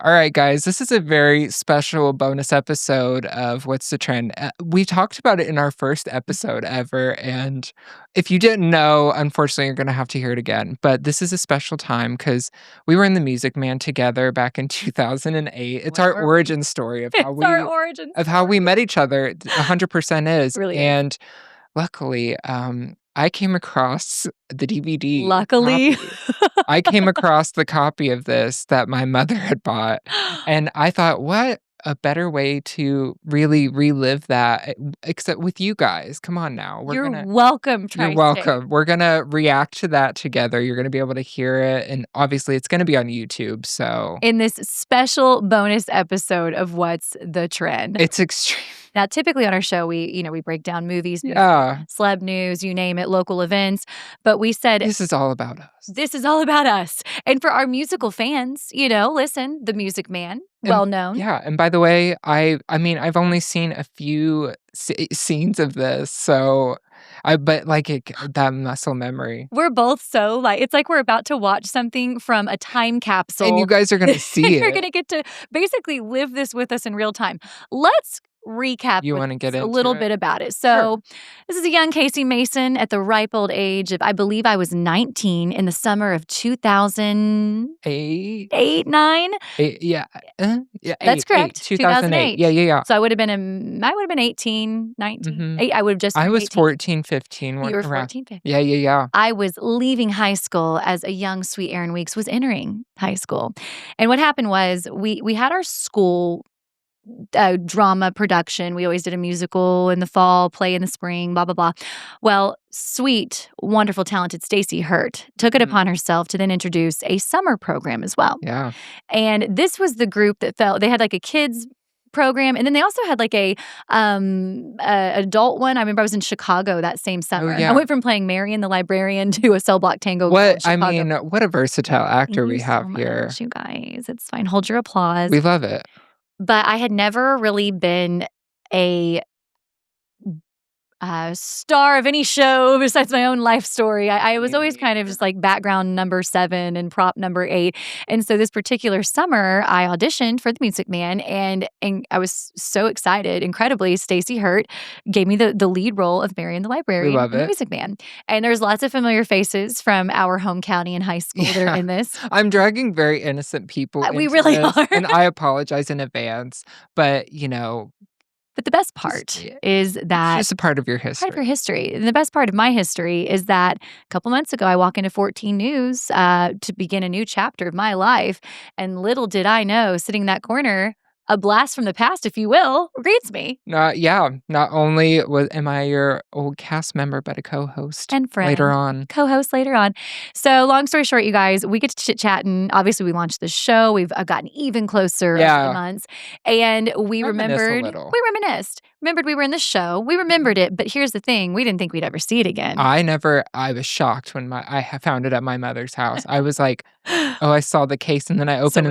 All right, guys, this is a very special bonus episode of What's the Trend. We talked about it in our first episode ever. And if you didn't know, unfortunately, you're going to have to hear it again. But this is a special time because we were in the Music Man together back in 2008. It's What our were we? origin story of It's our origin of how we met each other. It 100% is. Really is. And luckily, I came across the DVD. Luckily. copy. I came across the copy of this that my mother had bought, and I thought, what a better way to really relive that, except with you guys. Come on now. You're welcome, You're Tri-State. welcome. We're gonna react to that together. You're gonna be able to hear it, and obviously it's gonna be on YouTube, so In this special bonus episode of What's the Trend. it's extreme. Now, typically on our show, we break down movies, Yeah. celeb news, you name it, local events. But we said This is all about us. this is all about us. And for our musical fans, listen, the Music Man, well known. Yeah, and by the way, I mean, I've only seen a few scenes of this, so that muscle memory. We're both so it's like we're about to watch something from a time capsule. And you guys are gonna see You're it. going to get to basically live this with us in real time. Let's recap You wanna get a into little it? bit about it. So this is a young Casie Mason at the ripe old age of, I believe I was 19 in the summer of 2008, 8? 9. Yeah. Yeah, That's correct. 2008. Yeah. So I would have been 18, 19. Mhm. 8, I would have just I turned was 18. 14, 15. You were around. 14, 15. Yeah. I was leaving high school as a young, sweet Aaron Weeks was entering high school. And what happened was we had our school drama production. We always did a musical in the fall, play in the spring, blah, blah, blah. Well, sweet, wonderful, talented Stacey Hurt took it upon herself to then introduce a summer program as well. Yeah. And this was the group that they had like a kids program, and then they also had like a adult one. I remember I was in Chicago that same summer. yeah. I went from playing Marion the librarian to a cell block tango. girl in Chicago. What a versatile actor Thank we you have so here. much, you guys. It's fine. Hold your applause. We love it. But I had never really been a star of any show besides my own life story. I was always kind of just like background number 7 and prop number 8. And so this particular summer, I auditioned for the Music Man, and I was so excited. Incredibly, Stacey Hurt gave me the lead role of Marion the Librarian We love in the it. Music Man. And there's lots of familiar faces from our home county and high school that are in this. I'm dragging very innocent people We into really this, are. and I apologize in advance, but But the best part is that it's just a part of your history. part of your history. And the best part of my history is that a couple months ago, I walk into 14 News to begin a new chapter of my life. And little did I know, sitting in that corner, a blast from the past, if you will, greets me. Not only am I your old cast member, but a co-host And friend. later on. Co-host later on. So long story short, you guys, we get to chit-chatting. Obviously, we launched the show. We've gotten even closer over the months. And we Reminisce a remembered. little. We reminisced. Remembered we were in the show. We remembered it. But here's the thing. We didn't think we'd ever see it again. I was shocked when I found it at my mother's house. I was like, oh, I saw the case, and then I opened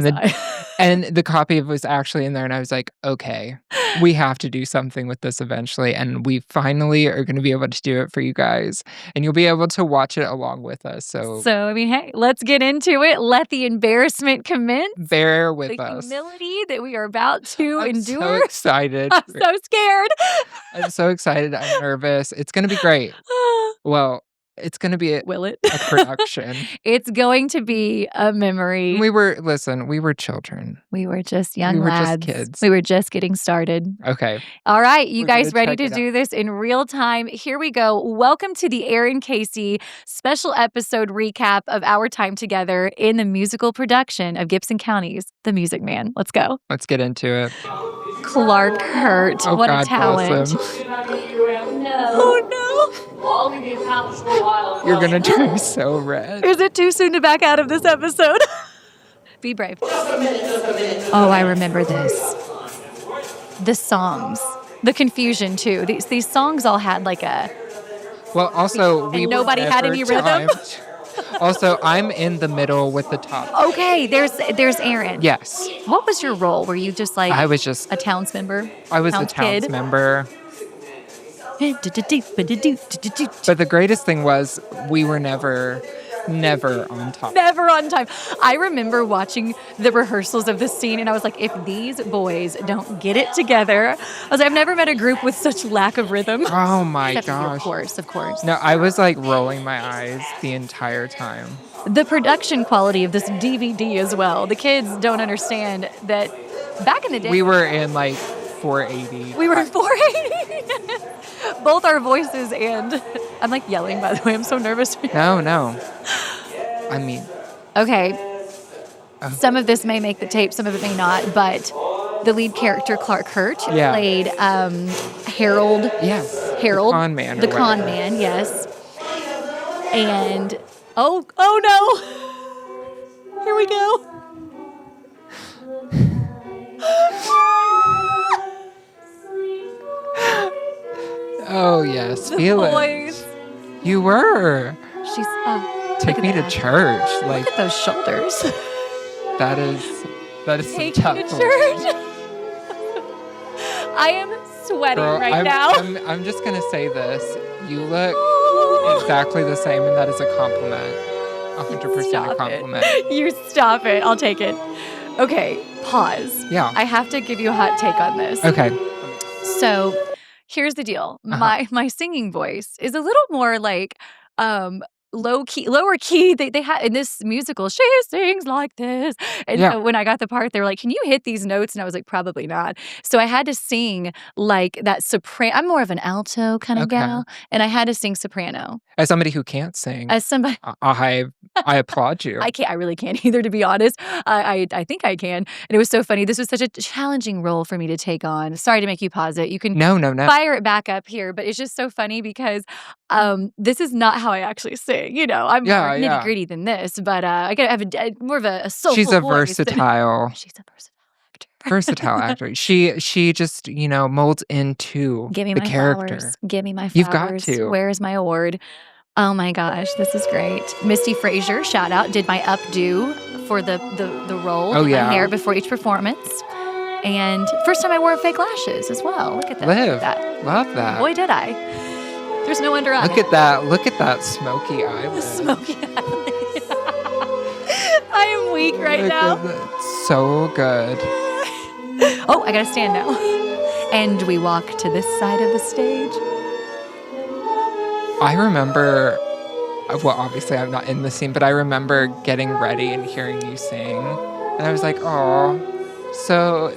and the copy was actually in there, and I was like, okay, we have to do something with this eventually, and we finally are going to be able to do it for you guys, and you'll be able to watch it along with us. So I mean, hey, let's get into it. Let the embarrassment commence. bear with The us. humility that we are about to I'm endure. so excited. I'm so scared. I'm so excited. I'm nervous. It's going to be great. Well, it's going to be Will it? a production. It's going to be a memory. We were children. We were just young We were just lads. kids. We were just getting started. Okay. All right, you We're guys gonna ready check to it do this in real time? Here we go. Welcome to the Aaron Casie special episode recap of our time together in the musical production of Gibson County's The Music Man. Let's go. Let's get into it. Clark Hurt. Oh, what God a talent. bless him. Oh no. You're going to turn so red. Is it too soon to back out of this episode? Be brave. Oh, I remember this. The songs. The confusion, too. These songs all had like a... Well, also, we And were nobody had never any rhythm? timed. Also, I'm in the middle with the top. Okay, there's Aaron. Yes. What was your role? Were you just like I was just a towns member? I was a kid? towns member. But But the greatest thing was we were never Never on time. Never on time. I remember watching the rehearsals of this scene, and I was like, if these boys don't get it together, I was like, I've never met a group with such lack of rhythm. Oh my Except for you, gosh. of course. No, I was like rolling my eyes the entire time. The production quality of this DVD as well. The kids don't understand that back in the day. We were in like 480. We were in 480. Both our voices and I'm like yelling, by the way. I'm so nervous. No. I mean. Okay. Some of this may make the tape, some of it may not, but the lead character, Clark Hurt, played Harold. Yes. Harold. The con man. The con man, yes. And, oh no. Here we go. Oh, yes. Feel it. You were. She's, take me to church. Like, look at those shoulders. That is Take some me tough to church. I am sweating right now. I'm just going to say this. You look exactly the same, and that is a compliment. 100% a compliment. You stop it. I'll take it. Okay, pause. Yeah. I have to give you a hot take on this. Okay. So here's the deal. My singing voice is a little more like lower key. They had in this musical, she sings like this. And so when I got the part, they were like, can you hit these notes? And I was like, probably not. So I had to sing like that soprano. I'm more of an alto kind of gal. And I had to sing soprano. As somebody who can't sing. As somebody I applaud you. I really can't either, to be honest. I think I can. And it was so funny. This was such a challenging role for me to take on. Sorry to make you pause it. You can no. fire it back up here, but it's just so funny because this is not how I actually sing. You know, I'm more nitty gritty than this, but I have more of a soulful She's a voice. versatile. She's a versatile actor. Versatile actor. She just, molds into the character. Flowers. Give me my flowers. You've got to. Where is my award? Oh my gosh, this is great. Misty Frazier, shout out, did my updo for the role. Oh, yeah. My hair before each performance. And first time I wore fake lashes as well. Look at that. Love that. Boy, did I. There's no under eye. Look at that smoky eyelid. The smoky eyelid. I am weak right now. So good. Oh, I gotta stand now. And we walk to this side of the stage. I remember, well, obviously I'm not in the scene, but I remember getting ready and hearing you sing. And I was like, oh, so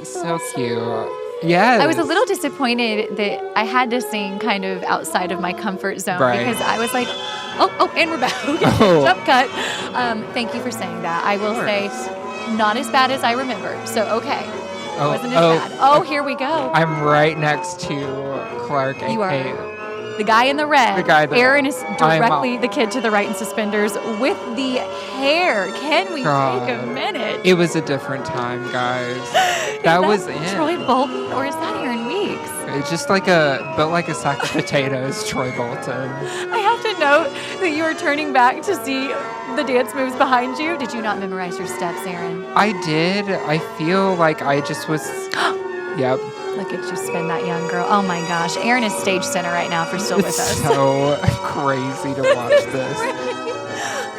cute. Yes. I was a little disappointed that I had to sing kind of outside of my comfort zone because I was like, oh, and we're back. Jump cut. Thank you for saying that. I will say, not as bad as I remember. So, okay. It wasn't as bad. Oh, here we go. I'm right next to Clark. You are. The guy in the red. Aaron is directly the kid to the right in suspenders with the hair. Can we take a minute? It was a different time, guys. That was it. Troy Bolton, or is that Aaron Weeks? It's just built like a sack of potatoes, Troy Bolton. I have to note that you were turning back to see the dance moves behind you. Did you not memorize your steps, Aaron? I did. I feel like I just was. Yep. Look at you spin that young girl. Oh my gosh. Aaron is stage center right now for Still With Us. It's so crazy to watch this.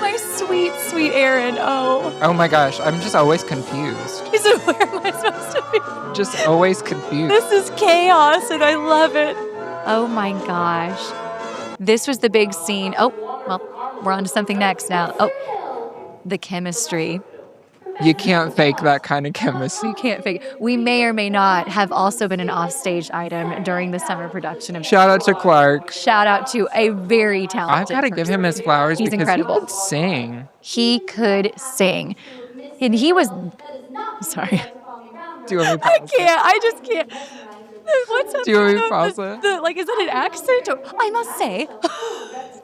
My sweet, sweet Aaron. Oh my gosh. I'm just always confused. He said, where am I supposed to be? Just always confused. This is chaos and I love it. Oh my gosh. This was the big scene. Oh, well, we're on to something next now. Oh, the chemistry. You can't fake that kind of chemistry. You can't fake it. We may or may not have also been an offstage item during the summer production of. Shout out to Clark. Shout out to a very talented I've got to give him his flowers. He's incredible. He could sing. He could sing. And he was. Sorry. Do you want me to pause I just can't. What's up? Do you want me to pause it? Is that an accent? Or, I must say.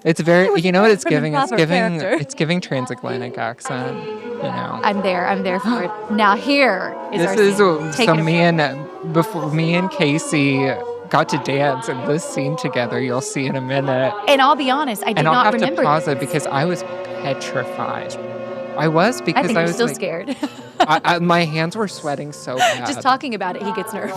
It's very, you know what it's giving? Character. It's giving transatlantic accent, I'm there for it. Now here is our scene. So me and Casie got to dance in this scene together. You'll see in a minute. And I'll be honest, I did not remember. And I'll have to pause it because I was petrified. I was I because think I you're was still like, scared. my hands were sweating so Just bad. talking about it, he gets nervous.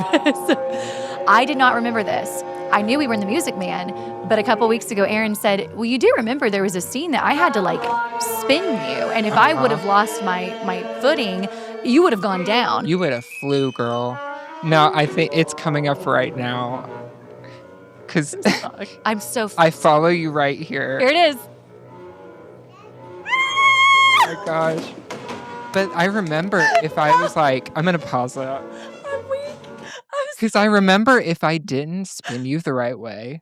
I did not remember this. I knew we were in the Music Man, but a couple weeks ago, Aaron said, well, you do remember there was a scene that I had to like spin you. And if I would have lost my footing, you would have gone down. You would have flew, girl. No, I think it's coming up right now. Because I'm so I follow you right here. Here it is. Oh my gosh. But I remember if I was like, I'm going to pause that. I'm weak. Because I remember if I didn't spin you the right way,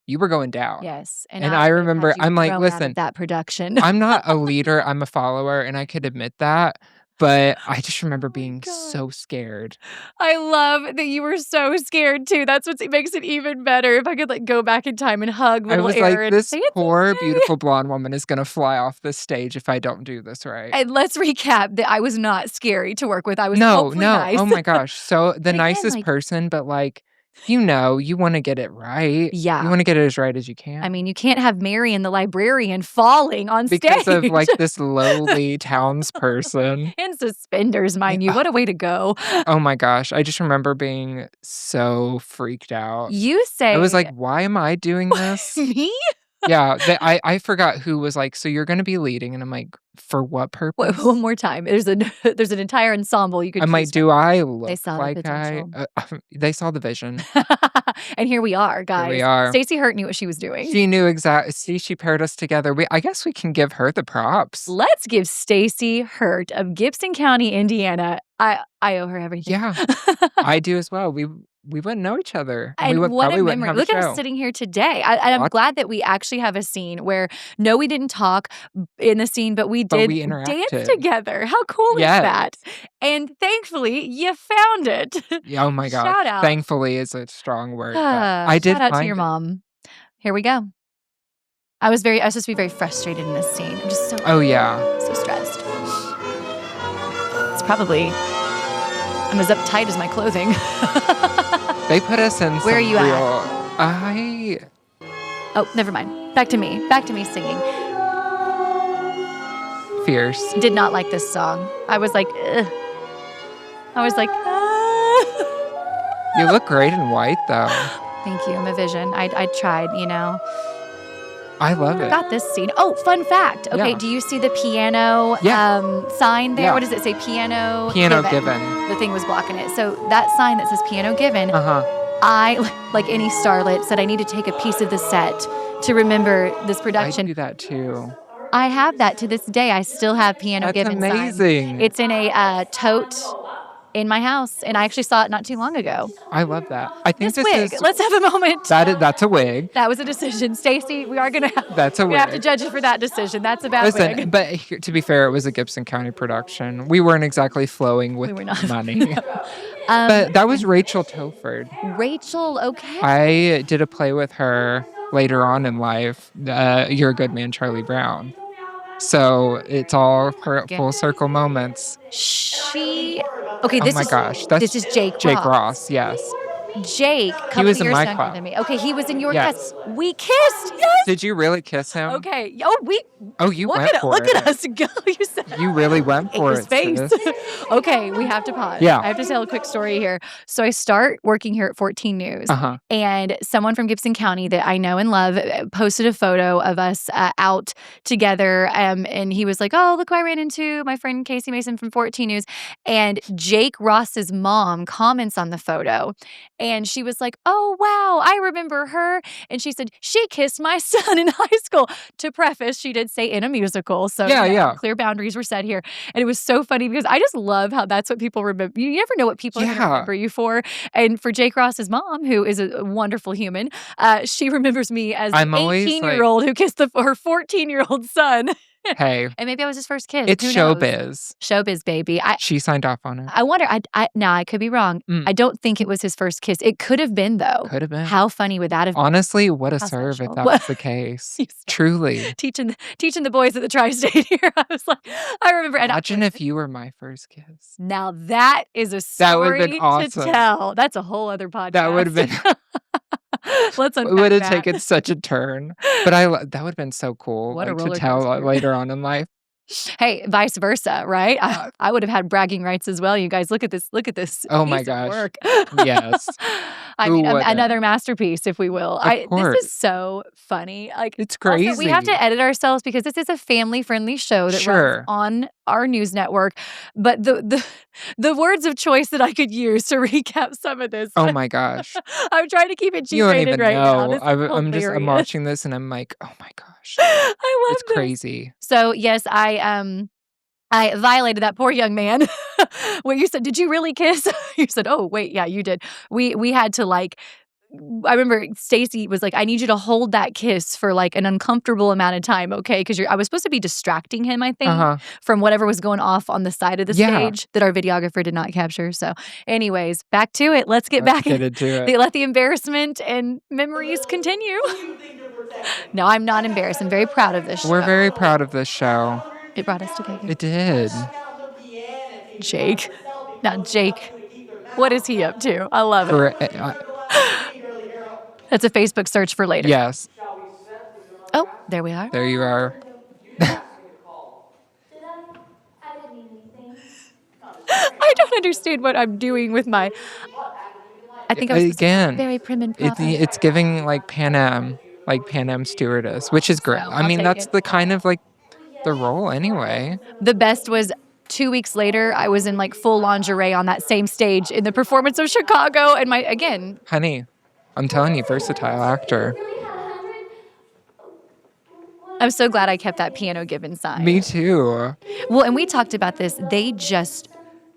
you were going down. Yes. And I would have had remember, you I'm like, thrown out of listen, that production. I'm not a leader, I'm a follower, and I could admit that. But I just remember being so scared. I love that you were so scared too. That's what makes it even better. If I could like go back in time and hug I little was Aaron. like, this Say it's poor, okay. beautiful blonde woman is going to fly off this stage if I don't do this right. And let's recap that I was not scary to work with. I was No. hopefully nice. Oh my gosh. So the But again, nicest like- person, but like, you want to get it right. Yeah. You want to get it as right as you can. I mean, you can't have Marion the librarian falling on because stage. of like this lowly townsperson. In suspenders, mind you. What a way to go. Oh my gosh. I just remember being so freaked out. You say I was like, why am I doing this? me? Yeah. I forgot who was like, so you're going to be leading. And I'm like, for what purpose? One more time. There's an entire ensemble you could I'm like, choose do I look They saw the like I? They saw the vision. from. And here we are, guys. we are. Stacey Hurt knew what she was doing. She knew exactly. See, she paired us together. I guess we can give her the props. Let's give Stacey Hurt of Gibson County, Indiana. I owe her everything. Yeah, I do as well. We wouldn't know each other. And we what a probably wouldn't memory. have Look a at show. us sitting here today. I'm glad that we actually have a scene where, no, we didn't talk in the scene, but we did we dance interacted. together. How cool Yes. is that? And thankfully, you found it. Yeah, oh my gosh. Shout out. Thankfully is a strong word. but I did Shout out to find your it. mom. Here we go. I was supposed to be very frustrated in this scene. I'm just Oh yeah. so stressed. It's probably, I'm as uptight as my clothing. They put us in Where are you at? Oh, never mind. Back to me singing. Fierce. Did not like this song. I was like, ugh. I was like, ah. You look great in white though. Thank you. I'm a vision. I tried, I love I it. got this scene. Oh, fun fact. Okay, Yeah. do you see the piano sign there? Yeah. What does it say? Piano given. The thing was blocking it. So that sign that says piano given, I, like any starlet, said I need to take a piece of the set to remember this I production. do that too. I have that to this day. I still have piano That's given sign. amazing. It's in a tote in my house, and I actually saw it not too long ago. I love that. I think This this wig. is Let's have a moment. that's a wig. That was a decision. Stacey, we are going to That's a we have to wig. judge you for that decision. That's a bad Listen, wig. but to be fair, it was a Gibson County production. We weren't exactly flowing with were not. money. But that was Rachel Toford. Rachel, okay. I did a play with her later on in life, You're a Good Man, Charlie Brown. So it's all full circle moments. Okay, Oh my gosh. This is Jake Ross, yes. Jake, He was in years my younger class. than me. Okay, he was in your Yes. class. We kissed. Yes. Did you really kiss him? Okay. Oh, you went for look it. at us go. You said You really went for his it, face. sis. Okay, we have to pause. Yeah. I have to tell a quick story here. So I start working here at 14 News, and someone from Gibson County that I know and love posted a photo of us out together, and he was like, "Oh, look who I ran into, my friend Casie Mason from 14 News." And Jake Ross's mom comments on the photo, and she was like, "Oh, wow, I remember her." And she said, "She kissed my son in high school." To preface, she did say in a musical. So Yeah. clear boundaries were set here. And it was so funny because I just love how that's what people remember. You never know what people are going to remember you for. And for Jake Ross's mom, who is a wonderful human, she remembers me as I'm an always 18-year-old who kissed her 14-year-old son. Hey, And maybe that was his first kiss. it's Who knows? showbiz. Showbiz, baby. She signed off on it. I wonder, now I could be wrong. I don't think it was his first kiss. It could have been, though. Could have been. How funny would that have been? Honestly, what a How serve special. if that was the case. Truly. Teaching the boys at the tri-state here. I was like, I remember. And Imagine if you were my first kiss. now that is a That would story have been awesome. to tell. That's a whole other podcast. That would have been. Let's It unpack would have that. taken such a turn. But that would have been so cool What a to roller tell coaster. later on in life. Hey, vice versa, right? I would have had bragging rights as well. You guys, look at this Oh my piece of gosh. work. Yes. I Who mean, wouldn't? another masterpiece, if we will. Of This course. is so funny. Like, It's also, we have crazy. to edit ourselves because this is a family-friendly show that runs Sure. on our news network. But the words of choice that I could use to recap some of this, Oh my gosh. I'm trying to keep it You don't G-rated even right now. know. This is I'm hilarious. watching this and I'm like, "Oh my gosh." I It's love this. crazy. So, yes, I violated that poor young man. Where you said, "Did you really kiss?" You said, "Oh, wait, yeah, you did." We had to, like I remember Stacy was like, "I need you to hold that kiss for, like, an uncomfortable amount of time, okay? Because I was supposed to be distracting him, I think, Uh-huh. from whatever was going off on the side of the Yeah. stage that our videographer did not capture, so anyways, back to it. Let's get Let's back get in into it. let the embarrassment and memories continue. Who do you think you're protecting? No, I'm not That guy embarrassed. I'm said very just proud of like this the We're show. very Cowboys. proud of this show. It brought us together. It did. Jake. Now, Jake, what is he up to? I love it. For That's a Facebook search for later. yes. Oh, there we are. There you are. Did I? I didn't mean anything. I don't understand what I'm doing with my. I think I was supposed to be Again, very prim and proper. it's giving like Pan Am stewardess, which is great. So, I I'll mean, take that's it. the kind of like the role anyway. The best was 2 weeks later, I was in like full lingerie on that same stage in the performance of Chicago. And again, Honey, I'm telling you, versatile actor. I'm so glad I kept that piano given sign. Me too. Well, and we talked about this. They just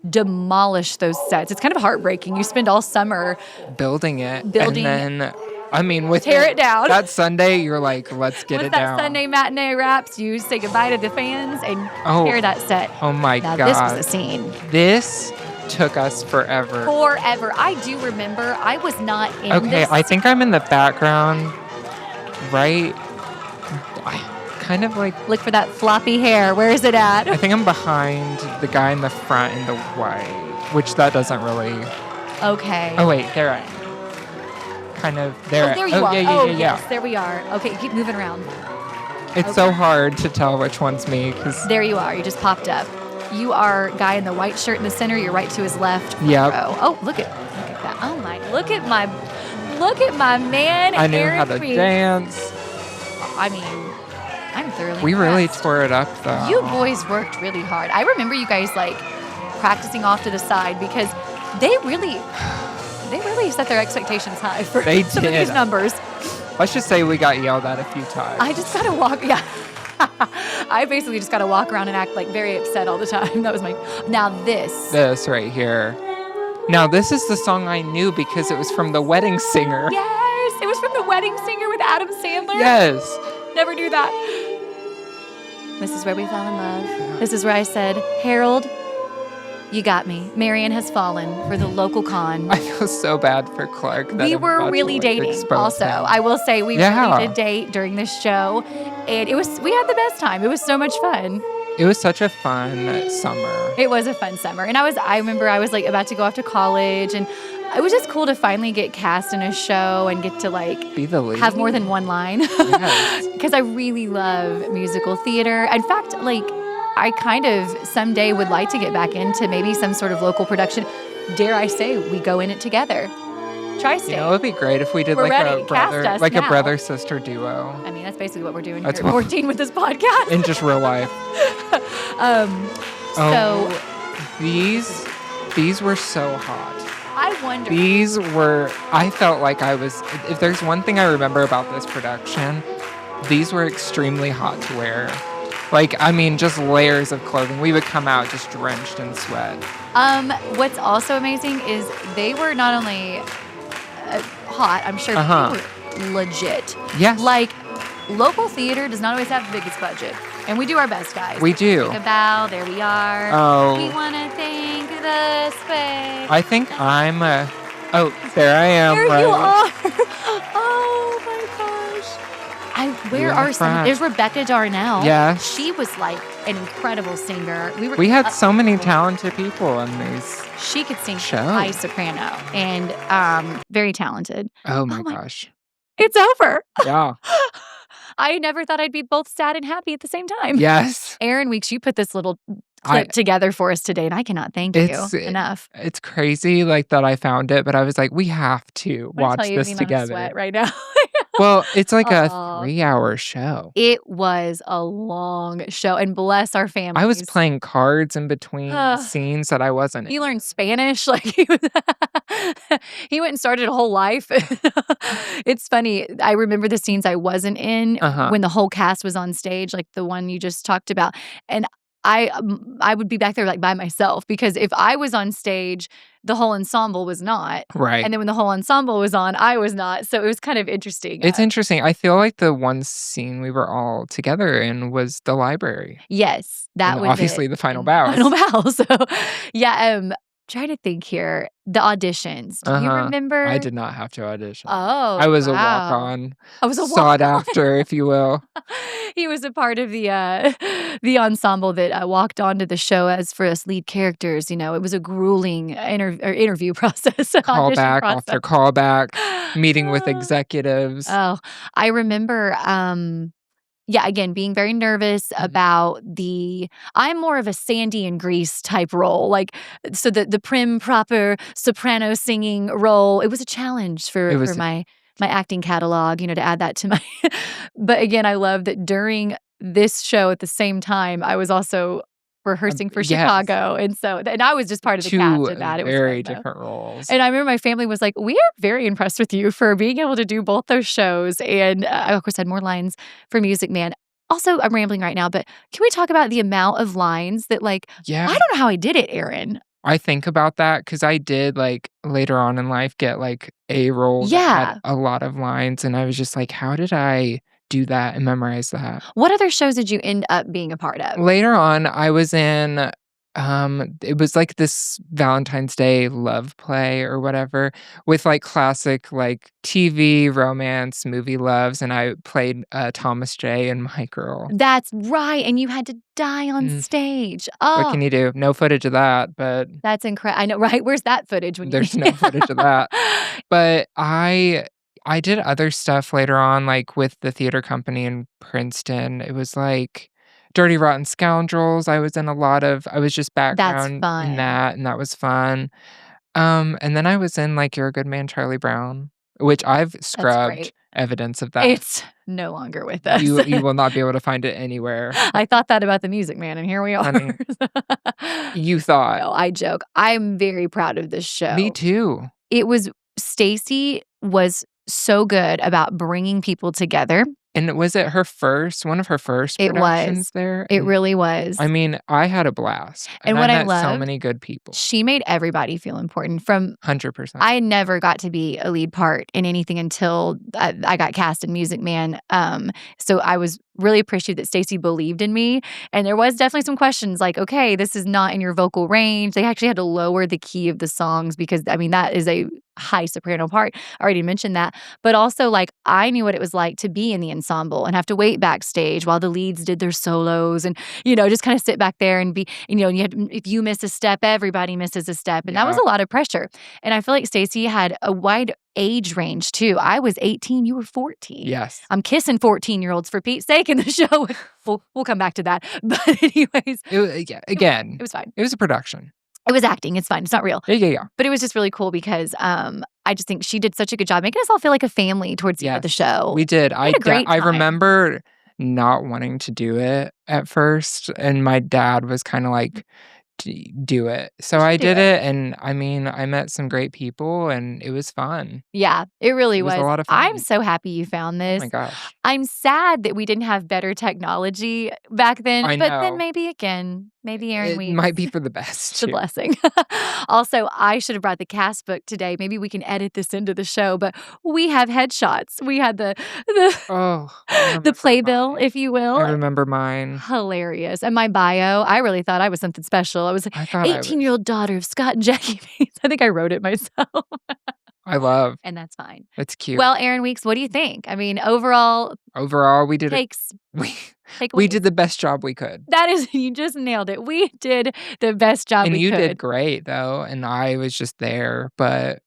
demolish those sets. It's kind of heartbreaking. You spend all summer Building it. Building- And then, I mean, with Tear it down. That Sunday, you're like, let's get Once it that down. Sunday matinee wraps, you say goodbye to the fans and Oh. tear that set. Oh my Now, God. this was a scene. This took us forever. Forever. I do remember I was not in Okay, this. I think I'm in the background, right? Kind of like, Look for that floppy hair. Where is it at? I think I'm behind the guy in the front in the white, which that doesn't really. Okay. Oh wait, there I am. Kind of there. Oh, there you are. Yeah. Yes, there we are. Okay, keep moving around. It's so hard to tell which one's me because. There you are. You just popped up. You are guy in the white shirt in the center. You're right to his left. front Yep. row. Oh, look at that. Oh my! Look at my man. I knew Aaron how to Reed. dance. I mean, I'm thoroughly. We really impressed. tore it up though. You boys worked really hard. I remember you guys like practicing off to the side because they really set their expectations high for They some of did. these numbers. Let's just say we got yelled at a few times. I just gotta walk. Yeah. I basically just gotta walk around and act like very upset all the time. That was my. Now this. This right here. Now this is the song I knew because it was from The Wedding Singer. Yes, it was from The Wedding Singer with Adam Sandler. Yes. Never knew that. This is where we fell in love. This is where I said, Harold, you got me. Marion has fallen for the local con. I feel so bad for Clark. That We I'm were about to, really like, dating expose also. him. I will say we Yeah. really did date during this show. And we had the best time. It was so much fun. It was such a fun summer. It was a fun summer. And I remember I was like about to go off to college and it was just cool to finally get cast in a show and get to like Be the lead. have more than one line. Yes. Because I really love musical theater. In fact, like I kind of someday would like to get back into maybe some sort of local production. Dare I say we go in it together. Tri-state. You know, it would be great if we did We're like ready. a Cast brother, us like a now. brother-sister duo I mean, that's basically what we're doing That's here at what- 14 with this podcast. in just real life. So These were so hot. I wonder. I felt like I was, if there's one thing I remember about this production, these were extremely hot to wear. Like, I mean, just layers of clothing. We would come out just drenched in sweat. What's also amazing is they were not only hot, I'm sure, but they were legit. Yes. Like, local theater does not always have the biggest budget. And we do our best, guys. We do. Take a bow. There we are. Oh. We want to thank the space. I think I'm there I am. There right? you are. Oh my gosh. Where You're in are the some? front. There's Rebecca Darnell. Yeah. She was like an incredible singer. We had so many talented people in these. She could sing show. high soprano and very talented. Oh my Oh my- gosh. It's over. Yeah. I never thought I'd be both sad and happy at the same time. Yes. Aaron Weeks, you put this little clip together for us today, and I cannot thank you enough. It's crazy like that I found it, but I was like, we have to watch this together Sweat right now. Well, it's like a 3-hour show. It was a long show, and bless our families. I was playing cards in between scenes that I wasn't. He learned Spanish, like he went and started a whole life. It's funny. I remember the scenes I wasn't in when the whole cast was on stage, like the one you just talked about, and I would be back there like by myself because if I was on stage, the whole ensemble was not. Right. And then when the whole ensemble was on, I was not. So it was kind of interesting. It's interesting. I feel like the one scene we were all together in was the library. Yes, that was obviously the final bow. Final bow. So yeah, trying to think here. The auditions. Do you remember? I did not have to audition. Oh, I was a walk-on. I was a sought after, if you will. He was a part of the ensemble that walked onto the show as for us lead characters. You know, it was a grueling interview process. Callback after callback, meeting with executives. Oh, I remember. Yeah, again, being very nervous about I'm more of a Sandy and Grease type role. Like, so the prim, proper soprano singing role, it was a challenge for my acting catalog, to add that to my, but again, I love that during this show at the same time, I was also rehearsing for Chicago. And I was just part of the cast of that. It was very different roles. And I remember my family was like, we are very impressed with you for being able to do both those shows. And I, of course, had more lines for Music Man. Also, I'm rambling right now, but can we talk about the amount of lines that I don't know how I did it, Aaron. I think about that because I did later on in life get a role that had a lot of lines. And I was just like, how did I do that and memorize that? What other shows did you end up being a part of? Later on, I was in, it was this Valentine's Day love play or whatever with classic TV, romance, movie loves. And I played Thomas J. and My Girl. That's right. And you had to die on stage. Oh. What can you do? No footage of that, but. That's incredible. I know, right? Where's that footage? There's no footage of that. But I did other stuff later on, with the theater company in Princeton. It was Dirty Rotten Scoundrels. I was in a lot of, I was just background in that, and that was fun. And then I was in You're a Good Man, Charlie Brown, which I've scrubbed evidence of that. It's no longer with us. You will not be able to find it anywhere. I thought that about the Music Man, and here we are. Honey, you thought. No, I joke. I'm very proud of this show. Me too. Stacey was so good about bringing people together. And was it one of her first productions there? It really was. I mean, I had a blast. And what I I met so loved, many good people. She made everybody feel important. 100%. I never got to be a lead part in anything until I got cast in Music Man. So I was really appreciative that Stacey believed in me. And there was definitely some questions okay, this is not in your vocal range. They actually had to lower the key of the songs because, that is a high soprano part. I already mentioned that. But also, I knew what it was like to be in the ensemble and have to wait backstage while the leads did their solos and, just kind of sit back there and be, and you had, if you miss a step, everybody misses a step. And that was a lot of pressure. And I feel like Stacey had a wide age range too. I was 18, you were 14. Yes. I'm kissing 14-year-olds for Pete's sake in the show. We'll come back to that. But anyways. Again. It was fine. It was a production. It was acting. It's fine. It's not real. Yeah. But it was just really cool because I just think she did such a good job making us all feel like a family towards the end of the show. We did. I remember not wanting to do it at first. And my dad was kind of do it. So I did it. And I met some great people and it was fun. Yeah, it really was. It was a lot of fun. I'm so happy you found this. Oh my gosh. I'm sad that we didn't have better technology back then. I but know. then maybe again. Maybe Aaron Weeks. It might be for the best. It's a blessing. Also, I should have brought the cast book today. Maybe we can edit this into the show, but we have headshots. We had the playbill, if you will. I remember mine. Hilarious. And my bio, I really thought I was something special. I was 18-year-old daughter of Scott and Jackie Bates. I think I wrote it myself. I love. And that's fine. It's cute. Well, Aaron Weeks, what do you think? Overall, we did we did the best job we could. That is, you just nailed it. We did the best job we could. And you did great, though. And I was just there. But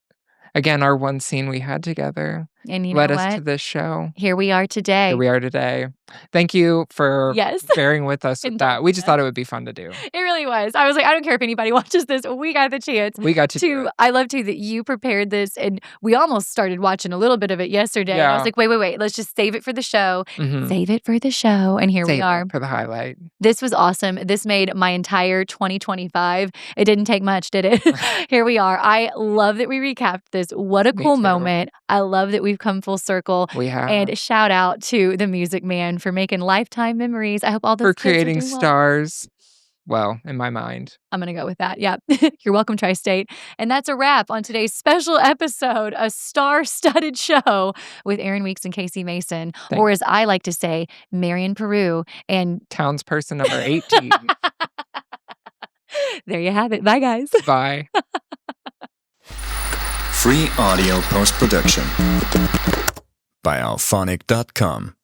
again, our one scene we had together. And you led know us to what? this show. Here we are today. Here we are today. Thank you for Yes. bearing with us with that. We just thought it would be fun to do. It really was. I was like, I don't care if anybody watches this. We got the chance. We got to do it. I love too that you prepared this, and we almost started watching a little bit of it yesterday. And I was Yeah. like, wait. Let's just save it for the show. Mhm. Save it for the show. And here we Save are. it for the highlight. This was awesome. This made my entire 2025. It didn't take much, did it? Here we are. I love that we recapped this. What a Me cool too. moment. I love that we've come full circle. We have. And shout out to the Music Man for making lifetime memories. I hope all those For kids are creating doing well. stars. Well, in my mind. I'm going to go with that. Yeah. You're welcome, Tri-State. And that's a wrap on today's special episode, a star-studded show with Aaron Weeks and Casie Mason, or as I like to say, Marion Peru and Townsperson number 18. There you have it. Bye, guys. Bye. Free audio post-production by alphonic.com.